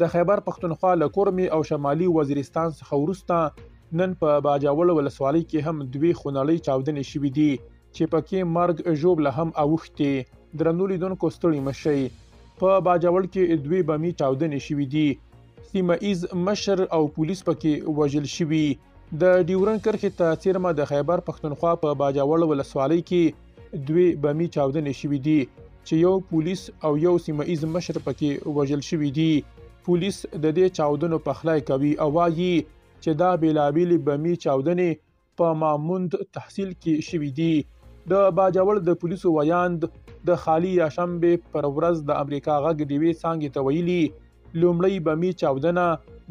د خیبر پښتونخوا له کورمي او شمالي وزیرستان څخه وروسته نن په باجوړ ولسوالۍ کې هم دوی خونړۍ چاودنې شوې دي چې پکې مرګ ژوبله هم اوښتې. درنو لیدونکو ستړي مشئ، په باجوړ کې دوی بمي چاودنې شوې دي، سیمه ایز مشر او پولیس پکې وژل شوي. د ډیورن کرښې ته څیرمه د خیبر پښتونخوا په باجوړ ولسوالۍ کې دوی بمي چاودنې شوې دي چې یو پولیس او یو سیمه ایز مشر پکې وژل شوي دي. پولیس د دې چاودنو پخلی کوي او وایي چې دا بیلابیلې بمي چاودنې په ماموند تحصیل کې شوي دي. د باجوړ د پولیسو ویاند د خالي یاشنبې پر ورځ د امریکا غږ ډیوې څانګې ته ویلي لومړی بمي چاودنه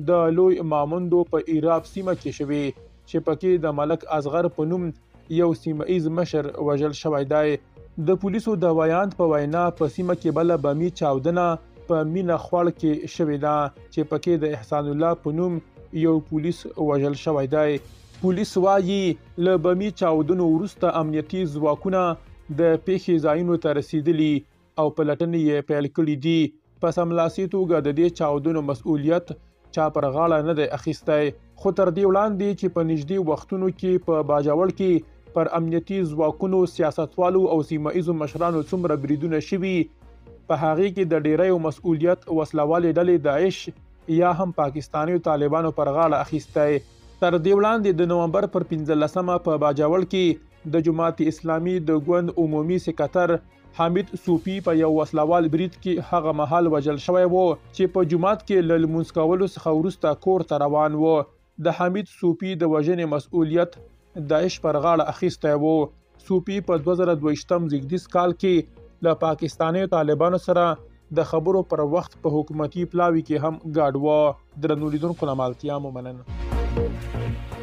د لوی ماموندو په ایراب سیمه کې شوې چې پکې د ملک اصغر په نوم یو سیمه ایز مشر وژل شوی دی. د پولیسو د ویاند په وینا په سیمه کې بله بمي چاودنه په مینه خوړ کې شوې ده چې پکې د احسان الله په نوم یو پولیس وژل شوی دی. پولیس وایي له بمي چاودنو وروسته امنیتي ځواکونه د پیښې ځایونو ته رسیدلي او پلټنې یې پیل کړي دي. په سملاسي توګه د دې چاودنو مسؤلیت چا پر غاړه نه دی اخیستی، خو تر دې وړاندې چې په نږدې وختونو کې په باجوړ کې پر امنیتي ځواکونو، سیاستوالو او سیمه ایزو مشرانو څومره بریدونه شوي، په هغې کې د ډیریو مسؤلیت وسلوالې ډلې داعش یا هم پاکستاني طالبانو پر غاړه اخیستی. تر دې وړاندې د نومبر پر 15مه په باجوړ کې د جماعت اسلامي د ګوند عمومي سکتر حامد صوفي په یو وسلوال برید کې هغه مهال وژل شوی و چې په جومات کې له لمونځ کولو څخه وروسته کور ته روان و. د حامد صوفي د وژنې مسؤلیت داعش پر غاړه اخیستی و. صوفي په 2022 زیږدیز کال کې له پاکستاني طالبانو سره د خبرو پر وخت په حکومتي پلاوي کې هم ګډ و. درنو لیدونکو له مالتیا مو مننه.